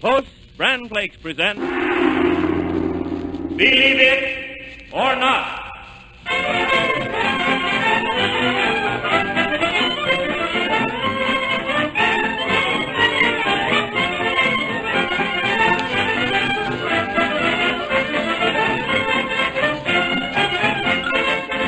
Post Bran Flakes present Believe It or Not.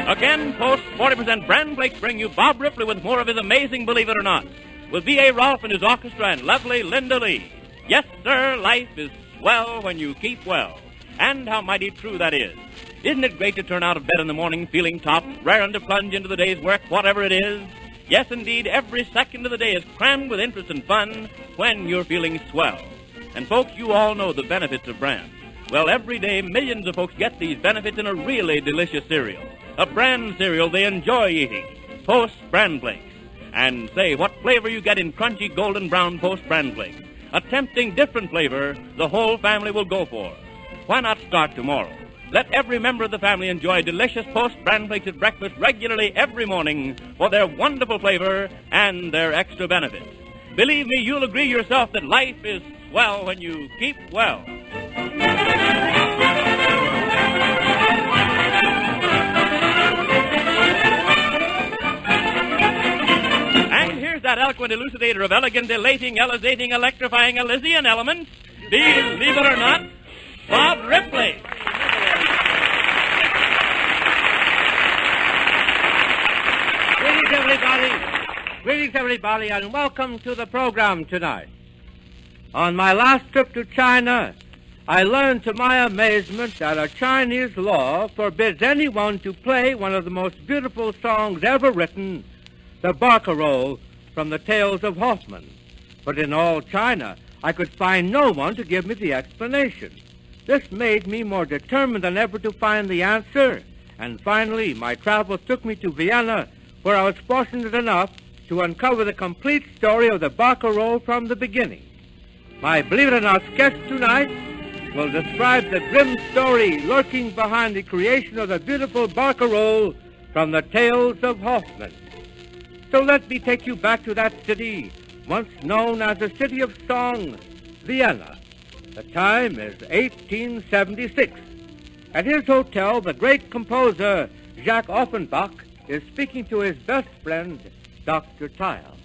Again, Post 40% Bran Flakes bring you Bob Ripley with more of his amazing Believe It or Not, with V.A. Rolfe and his orchestra and lovely Linda Lee. Yes, sir, life is swell when you keep well. And how mighty true that is. Isn't it great to turn out of bed in the morning feeling top, raring to plunge into the day's work, whatever it is? Yes, indeed, every second of the day is crammed with interest and fun when you're feeling swell. And folks, you all know the benefits of Bran. Well, every day, millions of folks get these benefits in a really delicious cereal. A Bran cereal they enjoy eating. Post Bran Flakes. And say, what flavor you get in crunchy golden brown Post Bran Flakes? A tempting different flavor the whole family will go for. Why not start tomorrow? Let every member of the family enjoy delicious Post Bran Flakes at breakfast regularly every morning for their wonderful flavor and their extra benefits. Believe me, you'll agree yourself that life is swell when you keep well. That eloquent elucidator of elegant, elating, elazating, electrifying, Elysian elements, believe it or not, Bob Ripley. Greetings, everybody, and welcome to the program tonight. On my last trip to China, I learned to my amazement that a Chinese law forbids anyone to play one of the most beautiful songs ever written, the barcarolle, from the Tales of Hoffmann. But in all China, I could find no one to give me the explanation. This made me more determined than ever to find the answer, and finally my travels took me to Vienna, where I was fortunate enough to uncover the complete story of the barcarolle from the beginning. My Believe It or Not sketch tonight will describe the grim story lurking behind the creation of the beautiful barcarolle from the Tales of Hoffmann. So let me take you back to that city, once known as the City of Song, Vienna. The time is 1876. At his hotel, the great composer, Jacques Offenbach, is speaking to his best friend, Dr. Tile.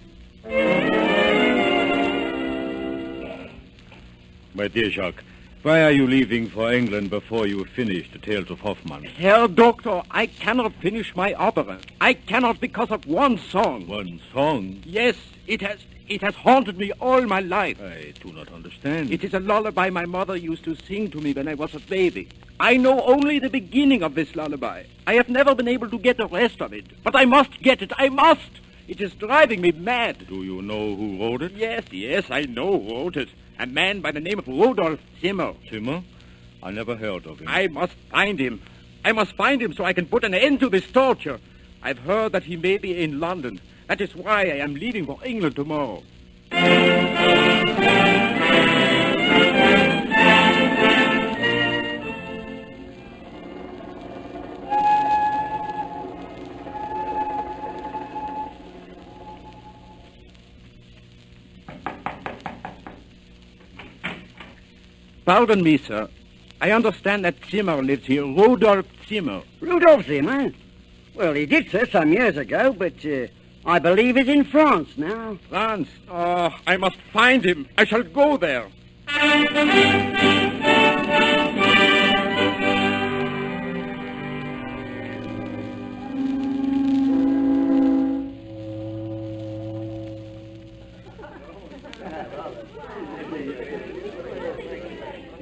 My dear Jacques, why are you leaving for England before you finish the Tales of Hoffmann? Herr Doctor, I cannot finish my opera. I cannot because of one song. One song? Yes, it has haunted me all my life. I do not understand. It is a lullaby my mother used to sing to me when I was a baby. I know only the beginning of this lullaby. I have never been able to get the rest of it. But I must get it. I must. It is driving me mad. Do you know who wrote it? Yes, I know who wrote it. A man by the name of Rudolf Zimmer. Zimmer? I never heard of him. I must find him. I must find him so I can put an end to this torture. I've heard that he may be in London. That is why I am leaving for England tomorrow. Pardon me, sir. I understand that Zimmer lives here. Rudolf Zimmer. Rudolf Zimmer? Well, he did, sir, some years ago, but I believe he's in France now. France? Oh, I must find him. I shall go there.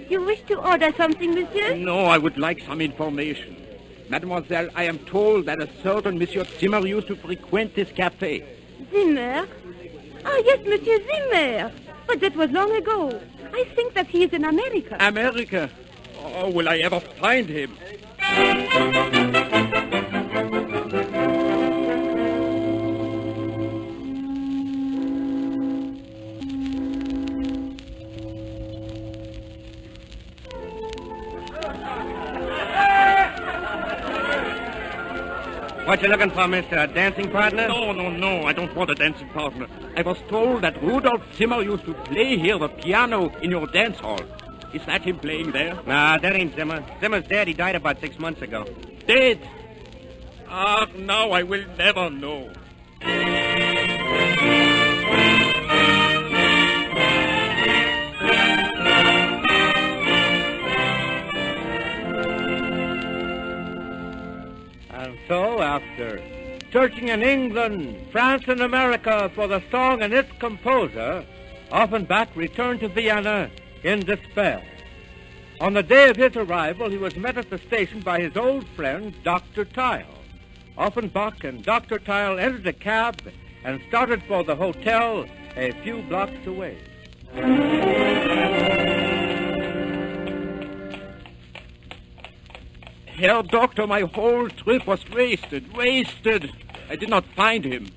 You wish to order something, monsieur? No, I would like some information. Mademoiselle, I am told that a certain Monsieur Zimmer used to frequent this cafe. Zimmer? Ah, yes, Monsieur Zimmer. But that was long ago. I think that he is in America. America? Oh, will I ever find him? What you looking for, mister? A dancing partner? No. I don't want a dancing partner. I was told that Rudolf Zimmer used to play here the piano in your dance hall. Is that him playing there? Nah, that ain't Zimmer. Zimmer's dead. He died about 6 months ago. Dead? Ah, now I will never know. And so, after searching in England, France, and America for the song and its composer, Offenbach returned to Vienna in despair. On the day of his arrival, he was met at the station by his old friend, Dr. Tile. Offenbach and Dr. Tile entered a cab and started for the hotel a few blocks away. Herr Doctor, my whole trip was wasted. I did not find him.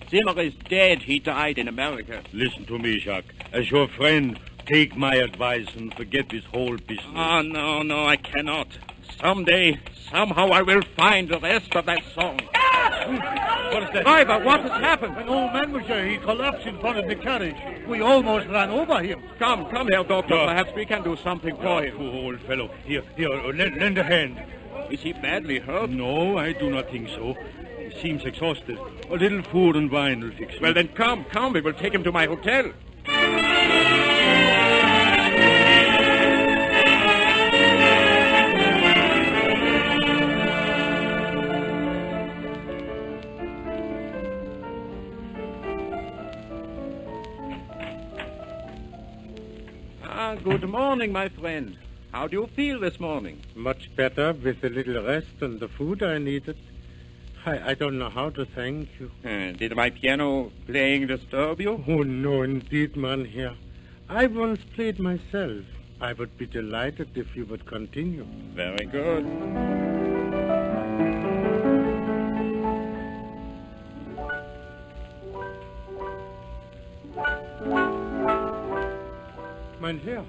Zimmer is dead. He died in America. Listen to me, Jacques. As your friend, take my advice and forget this whole business. Ah, no, I cannot. Someday, somehow I will find the rest of that song. What is that? Driver, what has happened? An old man, monsieur. He collapsed in front of the carriage. We almost ran over him. Come, Herr Doctor. No. Perhaps we can do something for him. Poor old fellow. Here, lend a hand. Is he badly hurt? No, I do not think so. He seems exhausted. A little food and wine will fix him. Well, then come. We will take him to my hotel. Good morning, my friend. How do you feel this morning? Much better with a little rest and the food I needed. I don't know how to thank you. Did my piano playing disturb you? Oh, no, indeed, man, here. I once played myself. I would be delighted if you would continue. Very good. Mein Herr.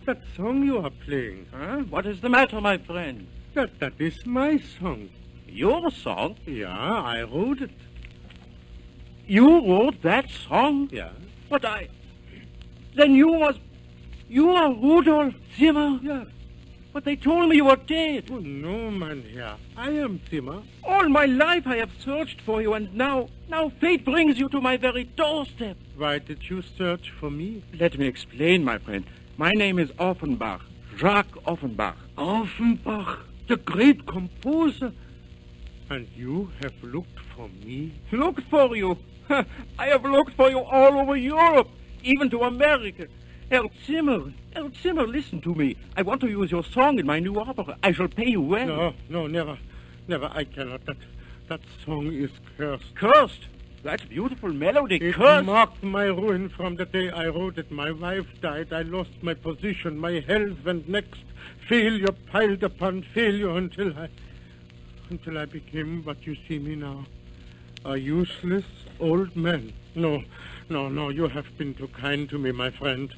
That song you are playing. Huh? What is the matter, my friend? That is my song. Your song? Yeah, I wrote it. You wrote that song? Yeah. But Then you are Rudolf Zimmer? Yeah. But they told me you were dead. Oh, no, mein Herr. I am Zimmer. All my life I have searched for you, and now fate brings you to my very doorstep. Why did you search for me? Let me explain, my friend. My name is Offenbach, Jacques Offenbach. Offenbach, the great composer. And you have looked for me? Looked for you? I have looked for you all over Europe, even to America. Herr Zimmer, listen to me. I want to use your song in my new opera. I shall pay you well. No, never. I cannot. That song is cursed. Cursed? That's beautiful melody. It Cursed. marked my ruin from the day I wrote it. My wife died. I lost my position, my health, and next, failure piled upon failure until I became what you see me now. A useless old man. No, you have been too kind to me, my friend,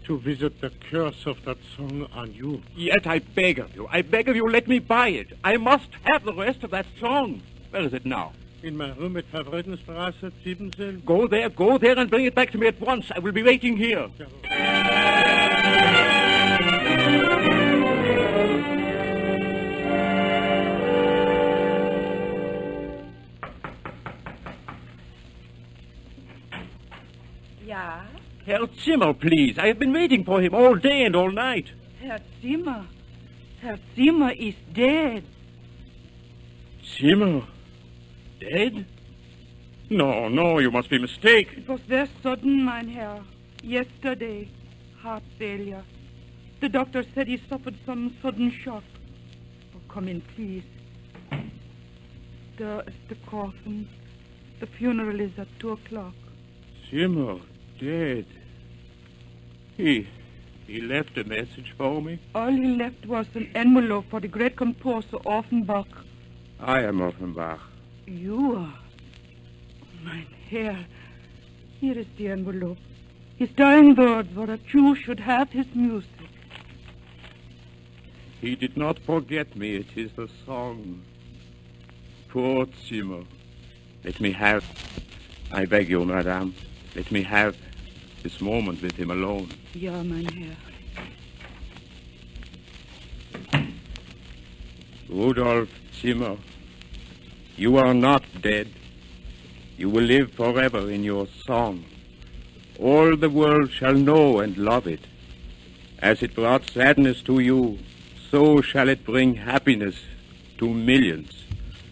to visit the curse of that song on you. Yet I beg of you, let me buy it. I must have the rest of that song. Where is it now? In my room at Favoritenstraße 17. Go there and bring it back to me at once. I will be waiting here. Ja? Herr Zimmer, please. I have been waiting for him all day and all night. Herr Zimmer is dead. Zimmer? Dead? No, you must be mistaken. It was very sudden, mein Herr. Yesterday, heart failure. The doctor said he suffered some sudden shock. Oh, come in, please. There is the coffin. The funeral is at 2:00. Zimmer, dead. He left a message for me? All he left was an envelope for the great composer Offenbach. I am Offenbach. You are? Mein Herr, here is the envelope. His dying words were that you should have his music. He did not forget me. It is the song. Poor Zimmer. Let me have, I beg you, madame, let me have this moment with him alone. Ja, mein Herr. Rudolf Zimmer, you are not dead. You will live forever in your song. All the world shall know and love it. As it brought sadness to you, so shall it bring happiness to millions.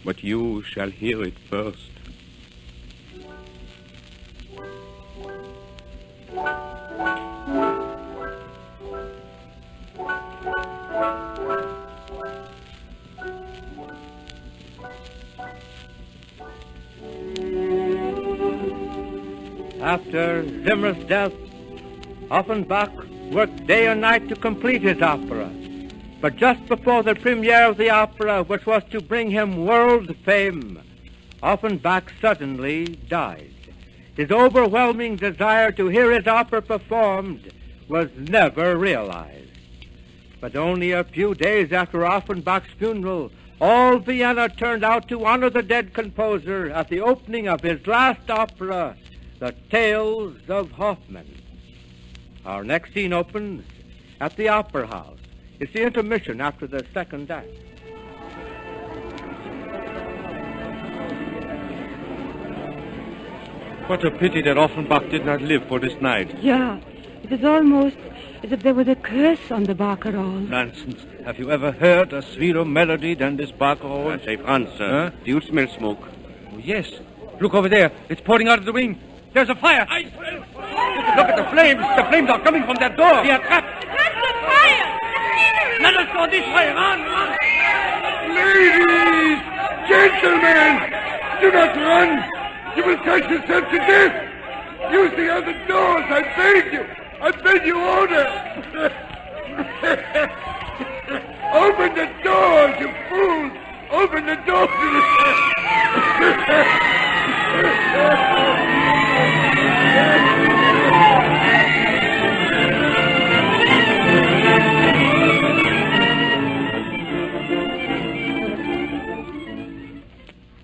But you shall hear it first. After Zimmer's death, Offenbach worked day and night to complete his opera. But just before the premiere of the opera, which was to bring him world fame, Offenbach suddenly died. His overwhelming desire to hear his opera performed was never realized. But only a few days after Offenbach's funeral, all Vienna turned out to honor the dead composer at the opening of his last opera, The Tales of Hoffmann. Our next scene opens at the Opera House. It's the intermission after the second act. What a pity that Offenbach did not live for this night. Ja, it is almost as if there was a curse on the barcarolle. Nonsense. Have you ever heard a sweeter melody than this barcarolle? Say, Franz, Huh? do you smell smoke? Oh, yes. Look over there. It's pouring out of the wing. There's a fire. Look at the flames. The flames are coming from that door. We are trapped. That's the fire! Let us go this way. Run. Ladies! Gentlemen! Do not run! You will catch yourself to death! Use the other doors, I beg you! I beg you order! Open the doors, you fools! Open the doors!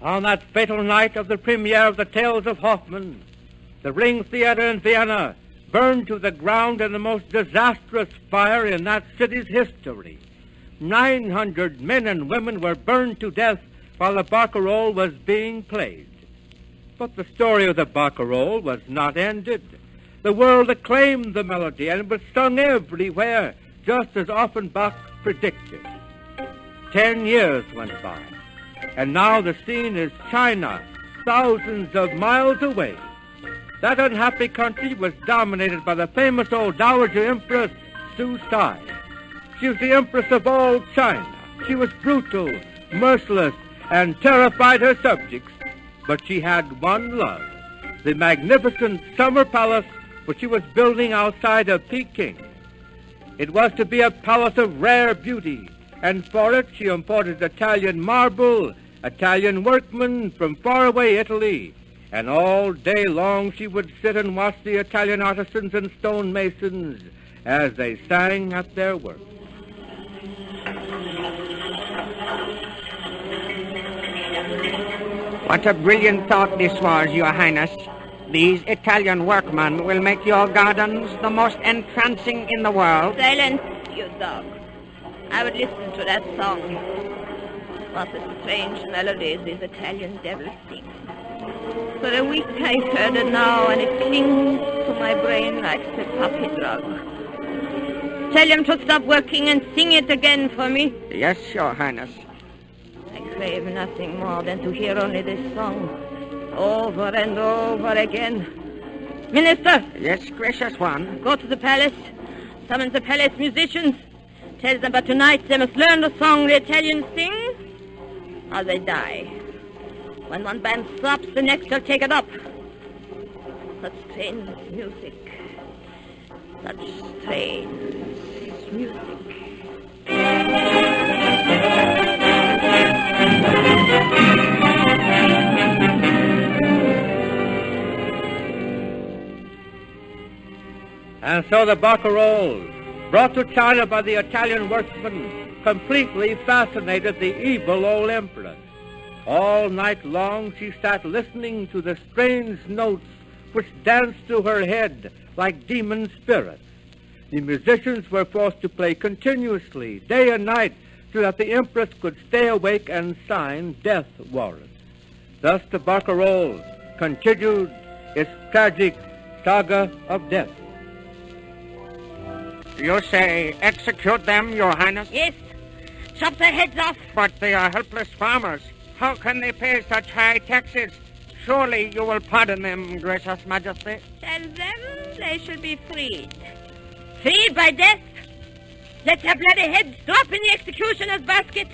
On that fatal night of the premiere of The Tales of Hoffmann, the Ring Theater in Vienna burned to the ground in the most disastrous fire in that city's history. 900 men and women were burned to death while the barcarolle was being played. But the story of the barcarolle was not ended. The world acclaimed the melody, and it was sung everywhere, just as Offenbach predicted. 10 years went by, and now the scene is China, thousands of miles away. That unhappy country was dominated by the famous old Dowager Empress, Su Sai. She was the empress of all China. She was brutal, merciless, and terrified her subjects. But she had one love, the magnificent summer palace which she was building outside of Peking. It was to be a palace of rare beauty, and for it she imported Italian marble, Italian workmen from faraway Italy, and all day long she would sit and watch the Italian artisans and stonemasons as they sang at their work. What a brilliant thought this was, Your Highness. These Italian workmen will make your gardens the most entrancing in the world. Silence, you dog. I would listen to that song. What a strange melody these Italian devils sing. For a week I've heard it now, and it clings to my brain like the puppy drug. Tell him to stop working and sing it again for me. Yes, Your Highness. I crave nothing more than to hear only this song, over and over again. Minister! Yes, gracious one. Go to the palace, summon the palace musicians, tell them that tonight they must learn the song the Italians sing, or they die. When one band stops, the next shall take it up. Such strange music. Such strange music. And so the barcarolle, brought to China by the Italian workmen, completely fascinated the evil old empress. All night long she sat listening to the strange notes which danced through her head like demon spirits. The musicians were forced to play continuously, day and night, so that the empress could stay awake and sign death warrants. Thus the barcarolle continued its tragic saga of death. You say execute them, Your Highness? Yes. Chop their heads off. But they are helpless farmers. How can they pay such high taxes? Surely you will pardon them, gracious Majesty. Tell them they should be freed. Freed by death? Let their bloody heads drop in the executioner's basket.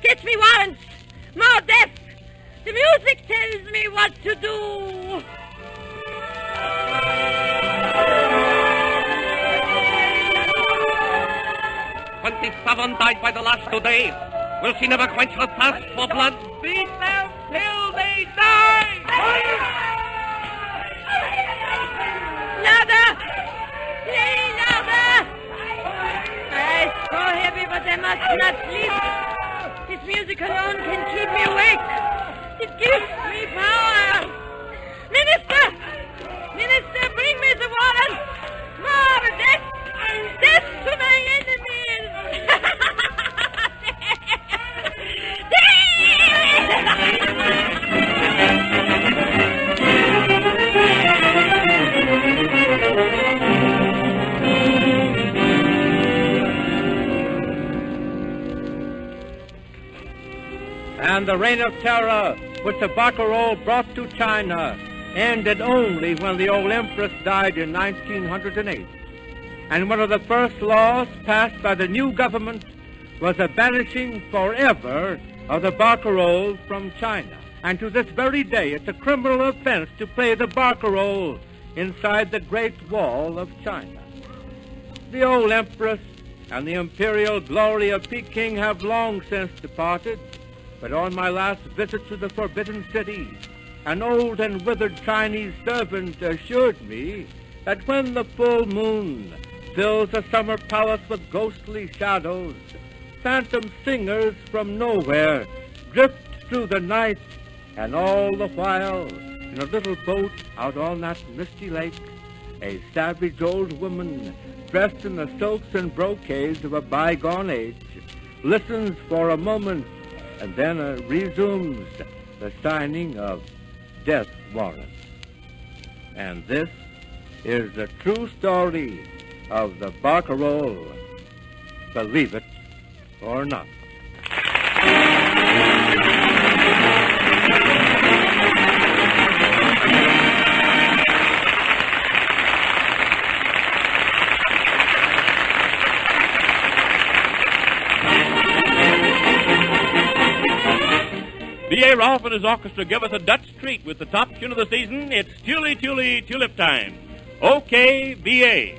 Get me warrants. More death. The music tells me what to do. 27 died by the last 2 days. Will she never quench her thirst for blood? Beat them till they die! Louder! Play louder! It's so heavy, but I must not sleep. This music alone can keep me awake. It gives me power. Minister! Minister, bring me the warrant! More death! Death to my enemies! And the reign of terror which the barcarolle brought to China ended only when the old empress died in 1908. And one of the first laws passed by the new government was the banishing forever of the barcarolle from China. And to this very day, it's a criminal offense to play the barcarolle inside the Great Wall of China. The old empress and the imperial glory of Peking have long since departed, but on my last visit to the Forbidden City, an old and withered Chinese servant assured me that when the full moon fills the summer palace with ghostly shadows, phantom singers from nowhere drift through the night, and all the while, in a little boat out on that misty lake, a savage old woman, dressed in the silks and brocades of a bygone age, listens for a moment and then resumes the signing of death warrants. And this is the true story of the barcarolle. Believe it or not. B.A. Rolfe and his orchestra give us a Dutch treat with the top tune of the season. It's Tule Tule Tulip Time. Okay, B.A.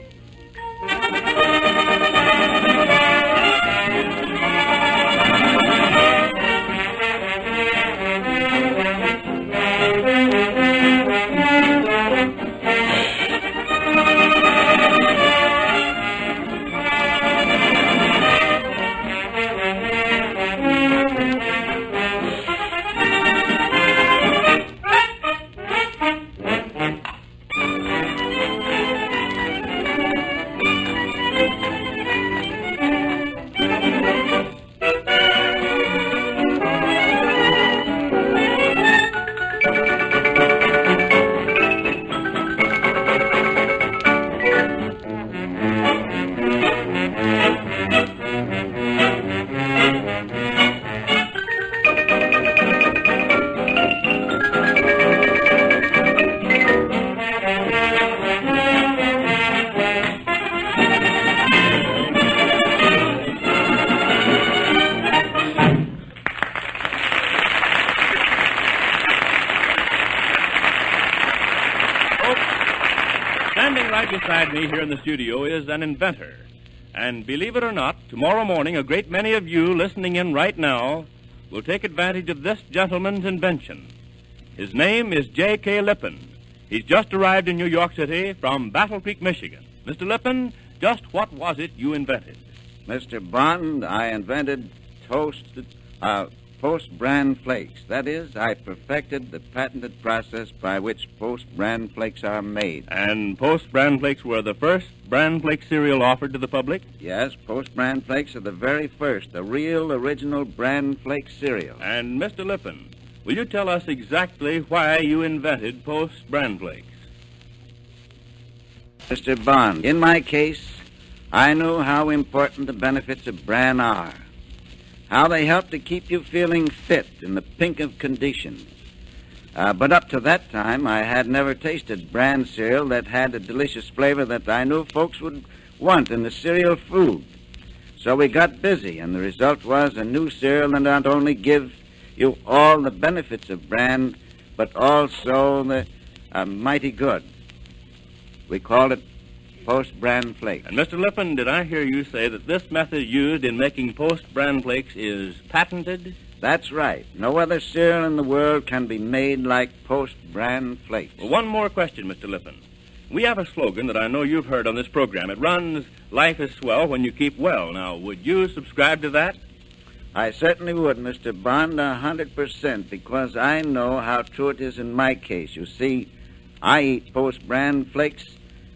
Standing right beside me here in the studio is an inventor. And believe it or not, tomorrow morning a great many of you listening in right now will take advantage of this gentleman's invention. His name is J.K. Lippin. He's just arrived in New York City from Battle Creek, Michigan. Mr. Lippin, just what was it you invented? Mr. Bond, I invented post-bran flakes. That is, I perfected the patented process by which post-bran flakes are made. And post-bran flakes were the first bran flake cereal offered to the public? Yes, post-bran flakes are the very first, the real original bran flake cereal. And, Mr. Lippin, will you tell us exactly why you invented post-bran flakes? Mr. Bond, in my case, I knew how important the benefits of bran are, how they help to keep you feeling fit in the pink of condition. But up to that time, I had never tasted bran cereal that had a delicious flavor that I knew folks would want in the cereal food. So we got busy, and the result was a new cereal that not only gives you all the benefits of bran, but also the mighty good. We called it post-bran flakes. And, Mr. Lippin, did I hear you say that this method used in making post-bran flakes is patented? That's right. No other cereal in the world can be made like post-bran flakes. Well, one more question, Mr. Lippin. We have a slogan that I know you've heard on this program. It runs, "Life is swell when you keep well." Now, would you subscribe to that? I certainly would, Mr. Bond, 100%, because I know how true it is in my case. You see, I eat post-bran flakes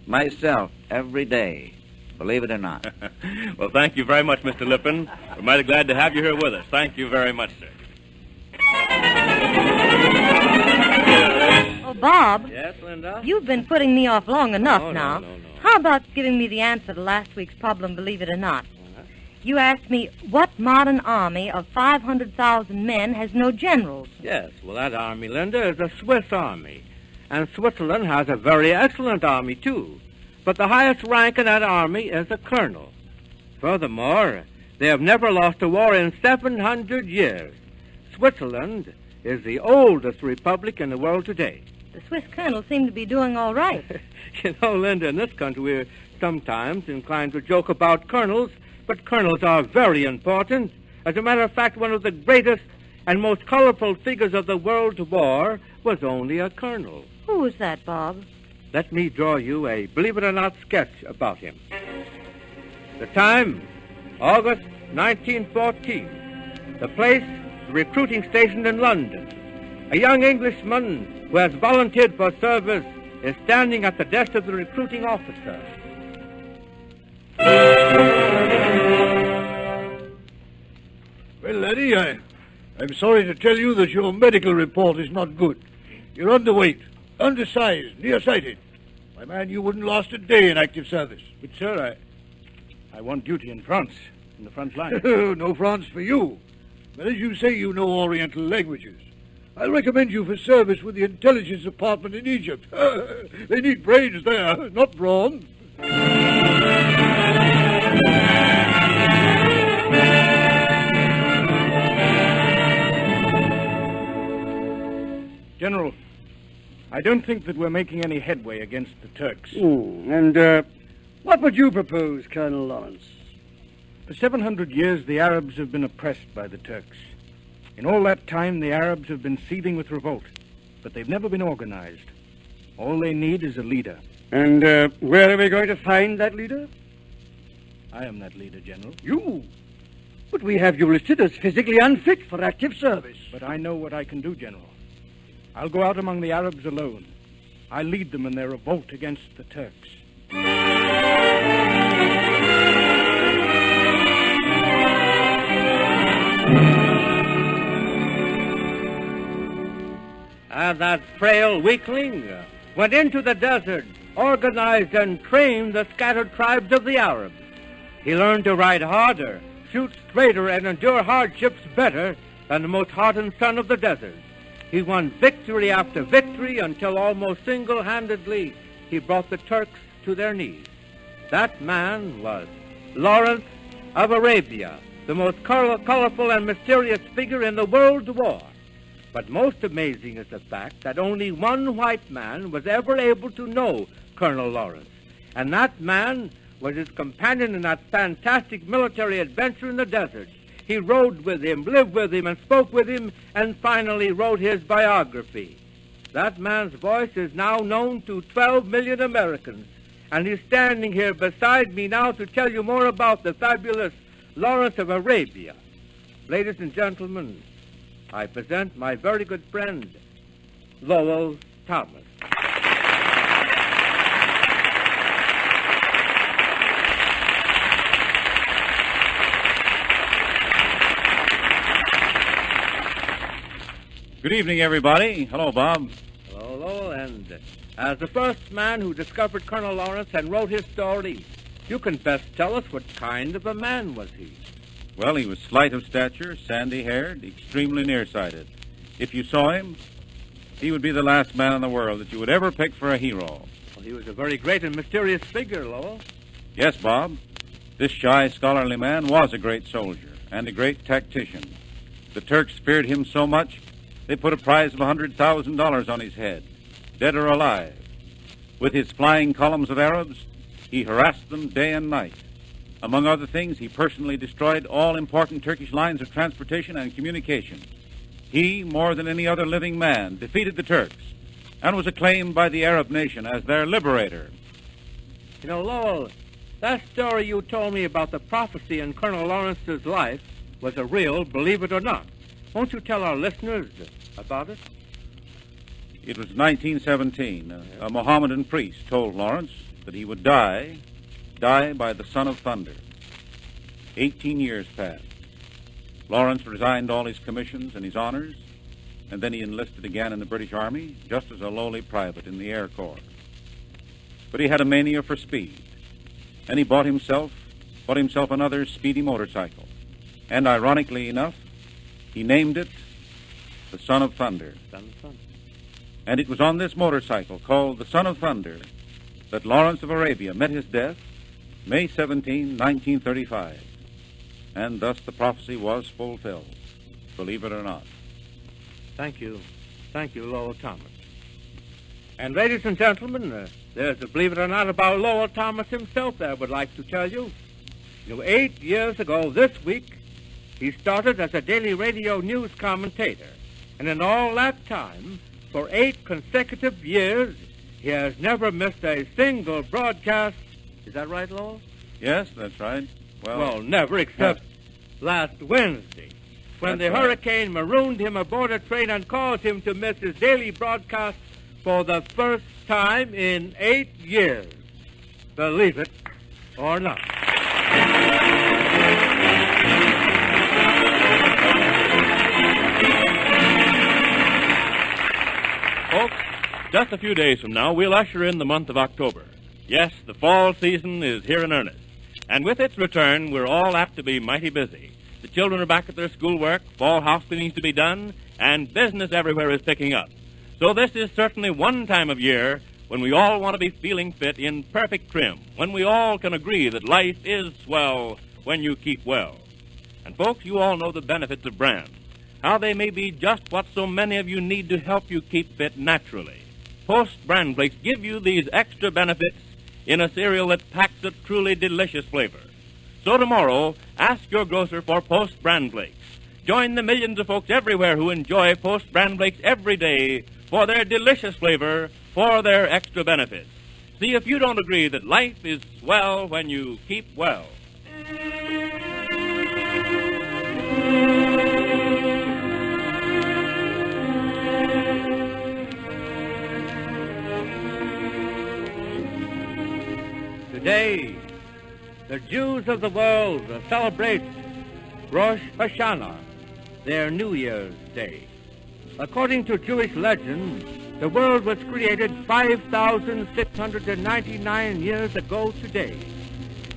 myself every day, believe it or not. Well, thank you very much, Mr. Lippin. We're mighty glad to have you here with us. Thank you very much, sir. Oh, Bob. Yes, Linda? You've been putting me off long enough No, now. no. How about giving me the answer to last week's problem, believe it or not? You asked me, what modern army of 500,000 men has no generals? Yes, well, that army, Linda, is a Swiss army. And Switzerland has a very excellent army, too. But the highest rank in that army is a colonel. Furthermore, they have never lost a war in 700 years. Switzerland is the oldest republic in the world today. The Swiss colonels seem to be doing all right. You know, Linda, in this country we're sometimes inclined to joke about colonels, but colonels are very important. As a matter of fact, one of the greatest and most colorful figures of the World War was only a colonel. Who was that, Bob? Let me draw you a believe-it-or-not sketch about him. The time, August 1914. The place, the recruiting station in London. A young Englishman who has volunteered for service is standing at the desk of the recruiting officer. Well, laddie, I'm sorry to tell you that your medical report is not good. You're underweight, undersized, nearsighted. My man, you wouldn't last a day in active service. But, sir, I want duty in France, in the front line. No France for you. But as you say, you know Oriental languages. I'll recommend you for service with the intelligence department in Egypt. They need brains there, not brawn. General, I don't think that we're making any headway against the Turks. What would you propose, Colonel Lawrence? For 700 years, the Arabs have been oppressed by the Turks. In all that time, the Arabs have been seething with revolt, but they've never been organized. All they need is a leader. And where are we going to find that leader? I am that leader, General. You? But we have you listed as physically unfit for active service. But I know what I can do, General. I'll go out among the Arabs alone. I'll lead them in their revolt against the Turks. And that frail weakling went into the desert, organized and trained the scattered tribes of the Arabs. He learned to ride harder, shoot straighter, and endure hardships better than the most hardened son of the desert. He won victory after victory until almost single-handedly he brought the Turks to their knees. That man was Lawrence of Arabia, the most colorful and mysterious figure in the World War. But most amazing is the fact that only one white man was ever able to know Colonel Lawrence, and that man was his companion in that fantastic military adventure in the desert. He rode with him, lived with him, and spoke with him, and finally wrote his biography. That man's voice is now known to 12 million Americans, and he's standing here beside me now to tell you more about the fabulous Lawrence of Arabia. Ladies and gentlemen, I present my very good friend, Lowell Thomas. Good evening, everybody. Hello, Bob. Hello, Lowell, and as the first man who discovered Colonel Lawrence and wrote his story, you can best tell us what kind of a man was he? Well, he was slight of stature, sandy-haired, extremely nearsighted. If you saw him, he would be the last man in the world that you would ever pick for a hero. Well, he was a very great and mysterious figure, Lowell. Yes, Bob. This shy, scholarly man was a great soldier and a great tactician. The Turks feared him so much, they put a prize of $100,000 on his head, dead or alive. With his flying columns of Arabs, he harassed them day and night. Among other things, he personally destroyed all important Turkish lines of transportation and communication. He, more than any other living man, defeated the Turks and was acclaimed by the Arab nation as their liberator. You know, Lowell, that story you told me about the prophecy in Colonel Lawrence's life was a real, believe it or not. Won't you tell our listeners about it? It was 1917. A Mohammedan priest told Lawrence that he would die by the Son of Thunder. 18 years passed. Lawrence resigned all his commissions and his honors, and then he enlisted again in the British Army, just as a lowly private in the Air Corps. But he had a mania for speed, and he bought himself another speedy motorcycle. And ironically enough, he named it the Son of Thunder. Son of Thunder. And it was on this motorcycle, called the Son of Thunder, that Lawrence of Arabia met his death May 17, 1935. And thus the prophecy was fulfilled, believe it or not. Thank you. Thank you, Lowell Thomas. And ladies and gentlemen, there's a believe it or not about Lowell Thomas himself that I would like to tell you. 8 years ago this week, he started as a daily radio news commentator. And in all that time, for 8 consecutive years, he has never missed a single broadcast. Is that right, Lowell? Yes, that's right. Well, never, except last Wednesday, when the hurricane marooned him aboard a train and caused him to miss his daily broadcast for the first time in 8 years. Believe it or not. Folks, just a few days from now, we'll usher in the month of October. Yes, the fall season is here in earnest. And with its return, we're all apt to be mighty busy. The children are back at their schoolwork, fall house cleaning's to be done, and business everywhere is picking up. So this is certainly one time of year when we all want to be feeling fit in perfect trim, when we all can agree that life is swell when you keep well. And folks, you all know the benefits of brands, how they may be just what so many of you need to help you keep fit naturally. Post Brand Flakes give you these extra benefits in a cereal that packs a truly delicious flavor. So tomorrow, ask your grocer for Post Brand Flakes. Join the millions of folks everywhere who enjoy Post Brand Flakes every day for their delicious flavor, for their extra benefits. See if you don't agree that life is swell when you keep well. Today, the Jews of the world celebrate Rosh Hashanah, their New Year's Day. According to Jewish legend, the world was created 5,699 years ago today.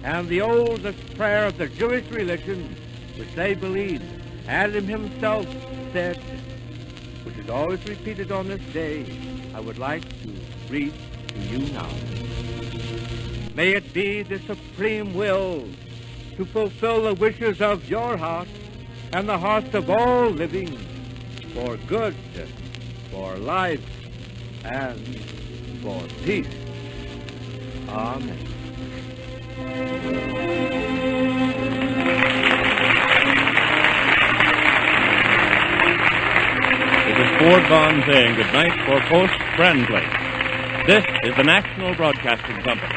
And the oldest prayer of the Jewish religion, which they believe Adam himself said, which is always repeated on this day, I would like to read to you now. May it be the supreme will to fulfill the wishes of your heart and the hearts of all living for good, for life, and for peace. Amen. It is Ford Bond saying good night for Post Brand Flakes. This is the National Broadcasting Company.